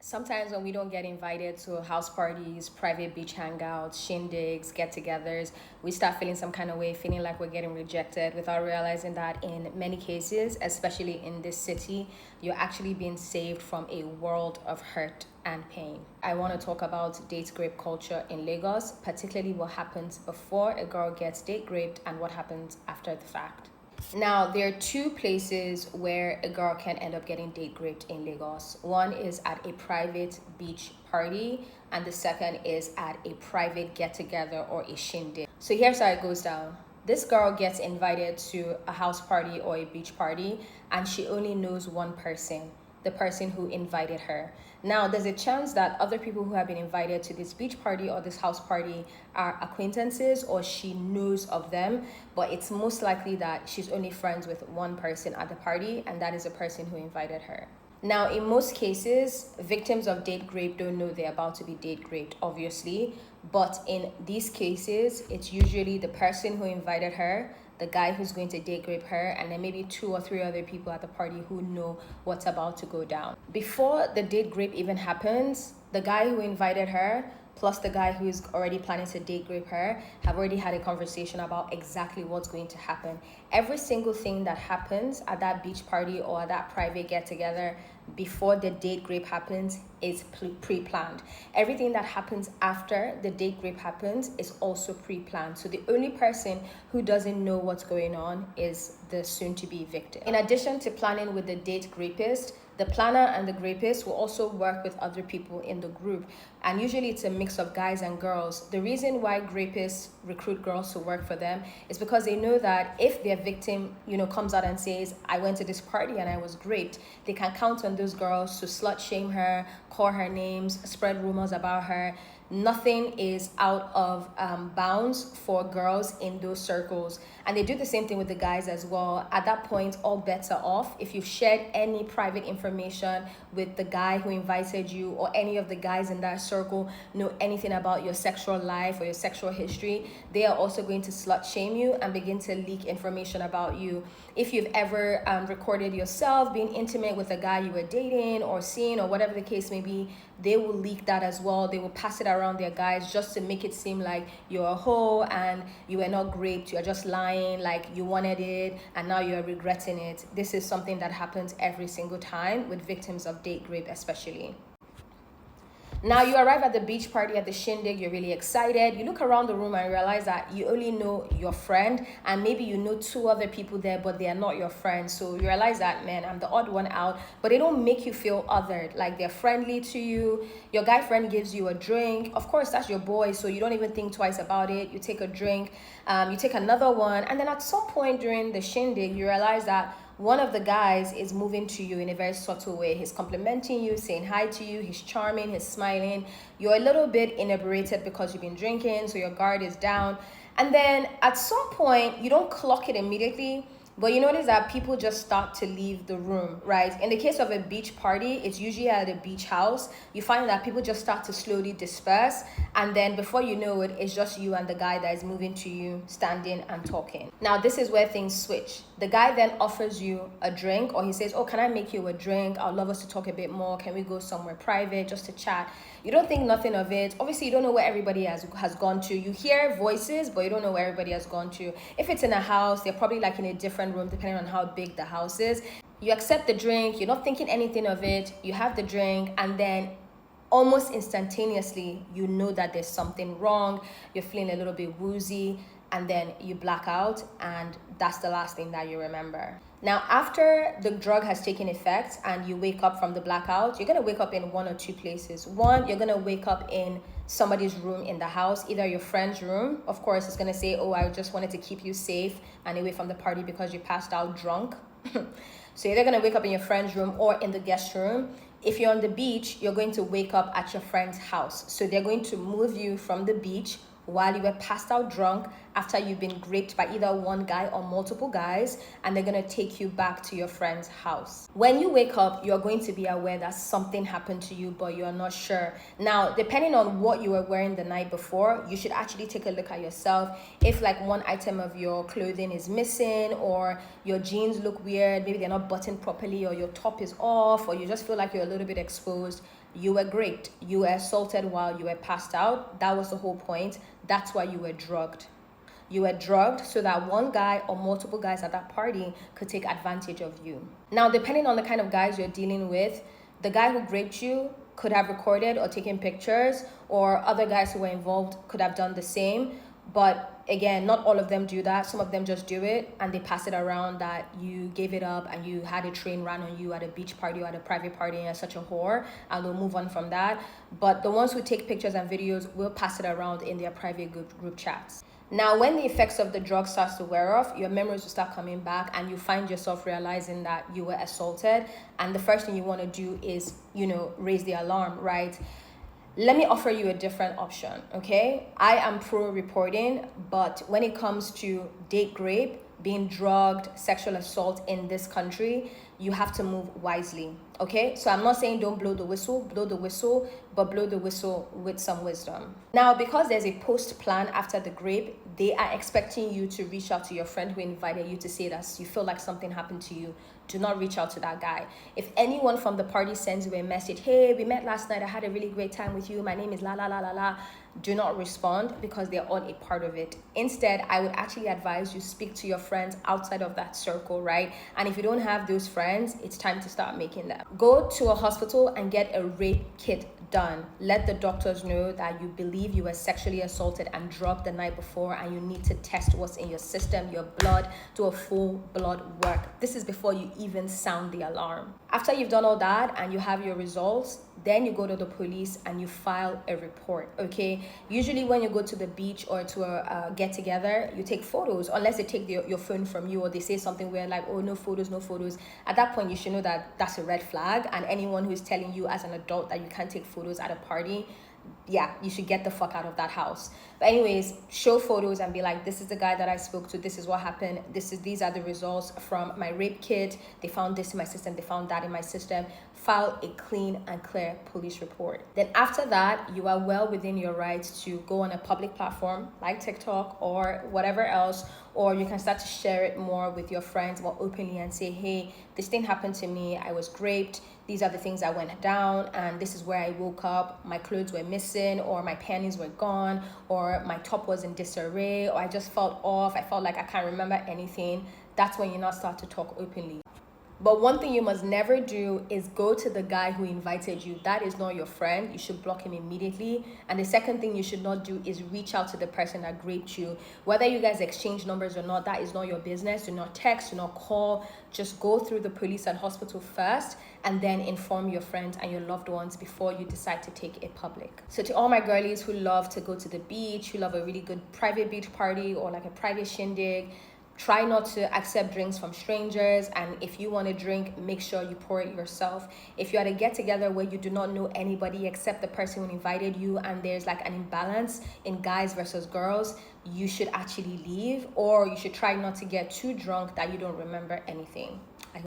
Sometimes when we don't get invited to house parties, private beach hangouts, shindigs, get-togethers, we start feeling some kind of way, feeling like we're getting rejected without realizing that in many cases, especially in this city, you're actually being saved from a world of hurt and pain. I want to talk about date rape culture in Lagos, particularly what happens before a girl gets date raped and what happens after the fact. Now, there are two places where a girl can end up getting date raped in Lagos. One is at a private beach party, and the second is at a private get together or a shindig. So here's how it goes down. This girl gets invited to a house party or a beach party, and she only knows one person, the person who invited her. Now, there's a chance that other people who have been invited to this beach party or this house party are acquaintances or she knows of them, but it's most likely that she's only friends with one person at the party, and that is the person who invited her. Now, in most cases, victims of date rape don't know they're about to be date raped, obviously, but in these cases, it's usually the person who invited her, the guy who's going to date rape her, and then maybe 2 or 3 other people at the party who know what's about to go down. Before the date rape even happens, the guy who invited her plus the guy who is already planning to date rape her have already had a conversation about exactly what's going to happen. Every single thing that happens at that beach party or at that private get together before the date rape happens is pre-planned. Everything that happens after the date rape happens is also pre-planned. So the only person who doesn't know what's going on is the soon-to-be victim. In addition to planning with the date rapist, the planner and the rapist will also work with other people in the group. And usually it's a mix of guys and girls. The reason why rapists recruit girls to work for them is because they know that if their victim, comes out and says, I went to this party and I was raped, they can count on those girls to slut shame her, call her names, spread rumors about her. Nothing is out of bounds for girls in those circles. And they do the same thing with the guys as well. At that point, all bets are off. If you've shared any private information with the guy who invited you or any of the guys in that circle know anything about your sexual life or your sexual history, they are also going to slut shame you and begin to leak information about you. If you've ever recorded yourself being intimate with a guy you were dating or seeing or whatever the case may be, they will leak that as well. They will pass it around their guys just to make it seem like you're a hoe and you were not raped. You're just lying, like you wanted it and now you're regretting it. This is something that happens every single time with victims of date rape especially. Now you arrive at the beach party, at the shindig, you're really excited. You look around the room and realize that you only know your friend and maybe you know 2 other people there, but they are not your friends. So you realize that, man, I'm the odd one out, but they don't make you feel othered. Like they're friendly to you. Your guy friend gives you a drink. Of course, that's your boy, so you don't even think twice about it. You take a drink, you take another one. And then at some point during the shindig, you realize that one of the guys is moving to you in a very subtle way. He's complimenting you, saying hi to you. He's charming, he's smiling. You're a little bit inebriated because you've been drinking, so your guard is down. And then at some point, you don't clock it immediately, but you notice that people just start to leave the room, right? In the case of a beach party, it's usually at a beach house. You find that people just start to slowly disperse. And then before you know it, it's just you and the guy that is moving to you, standing and talking. Now, this is where things switch. The guy then offers you a drink, or he says, oh, can I make you a drink? I'd love us to talk a bit more. Can we go somewhere private just to chat? You don't think nothing of it. Obviously, you don't know where everybody has gone to. You hear voices, but you don't know where everybody has gone to. If it's in a house, they're probably like in a different room, depending on how big the house is. You accept the drink. You're not thinking anything of it. You have the drink, and then almost instantaneously, you know that there's something wrong. You're feeling a little bit woozy, and then you black out, and that's the last thing that you remember. Now, after the drug has taken effect and you wake up from the blackout, you're going to wake up in 1 or 2 places. One, you're going to wake up in somebody's room in the house, either your friend's room. Of course, it's going to say, oh, I just wanted to keep you safe and away from the party because you passed out drunk. So you're either going to wake up in your friend's room or in the guest room. If you're on the beach, you're going to wake up at your friend's house. So they're going to move you from the beach while you were passed out drunk after you've been raped by either one guy or multiple guys, and they're going to take you back to your friend's house. When you wake up, you're going to be aware that something happened to you, but you're not sure. Now, depending on what you were wearing the night before, you should actually take a look at yourself. If like one item of your clothing is missing, or your jeans look weird, maybe they're not buttoned properly, or your top is off, or you just feel like you're a little bit exposed, You were raped, you were assaulted while you were passed out. That was the whole point. That's why you were drugged. You were drugged so that one guy or multiple guys at that party could take advantage of you. Now, depending on the kind of guys you're dealing with, the guy who raped you could have recorded or taken pictures, or other guys who were involved could have done the same. But again, not all of them do that. Some of them just do it and they pass it around that you gave it up and you had a train run on you at a beach party or at a private party and you're such a whore, and they'll move on from that. But the ones who take pictures and videos will pass it around in their private group chats. Now, when the effects of the drug starts to wear off, your memories will start coming back and you find yourself realizing that you were assaulted. And the first thing you want to do is, raise the alarm, right? Let me offer you a different option, okay? I am pro reporting, but when it comes to date rape, being drugged, sexual assault in this country, you have to move wisely, okay? So I'm not saying don't blow the whistle, but blow the whistle with some wisdom. Now, because there's a post plan after the rape, they are expecting you to reach out to your friend who invited you to say that you feel like something happened to you. Do not reach out to that guy. If anyone from the party sends you a message, hey, we met last night, I had a really great time with you, my name is la la la la la, do not respond, because they're all a part of it. Instead, I would actually advise you speak to your friends outside of that circle, right? And if you don't have those friends, it's time to start making them. Go to a hospital and get a rape kit done. Let the doctors know that you believe you were sexually assaulted and drugged the night before, and you need to test what's in your system, your blood, do a full blood work. This is before you even sound the alarm. After you've done all that and you have your results, then you go to the police and you file a report, okay? Usually when you go to the beach or to a get-together, you take photos, unless they take your phone from you or they say something weird like, oh, no photos, no photos. At that point, you should know that that's a red flag, and anyone who is telling you as an adult that you can't take photos at a party, yeah, you should get the fuck out of that house. But anyways, show photos and be like, this is the guy that I spoke to, this is what happened, these are the results from my rape kit, they found this in my system, they found that in my system. File a clean and clear police report. Then after that, you are well within your rights to go on a public platform like TikTok or whatever else, or you can start to share it more with your friends more openly and say, hey, this thing happened to me, I was raped, these are the things that went down, and this is where I woke up, my clothes were missing, or my panties were gone, or my top was in disarray, or I just felt off, I felt like I can't remember anything. That's when you now start to talk openly. But one thing you must never do is go to the guy who invited you. That is not your friend. You should block him immediately. And the second thing you should not do is reach out to the person that raped you. Whether you guys exchange numbers or not, that is not your business. Do not text, do not call. Just go through the police and hospital first, and then inform your friends and your loved ones before you decide to take it public. So to all my girlies who love to go to the beach, who love a really good private beach party or like a private shindig, try not to accept drinks from strangers, and if you want to drink, make sure you pour it yourself. If you're at a get-together where you do not know anybody except the person who invited you, and there's like an imbalance in guys versus girls, you should actually leave, or you should try not to get too drunk that you don't remember anything.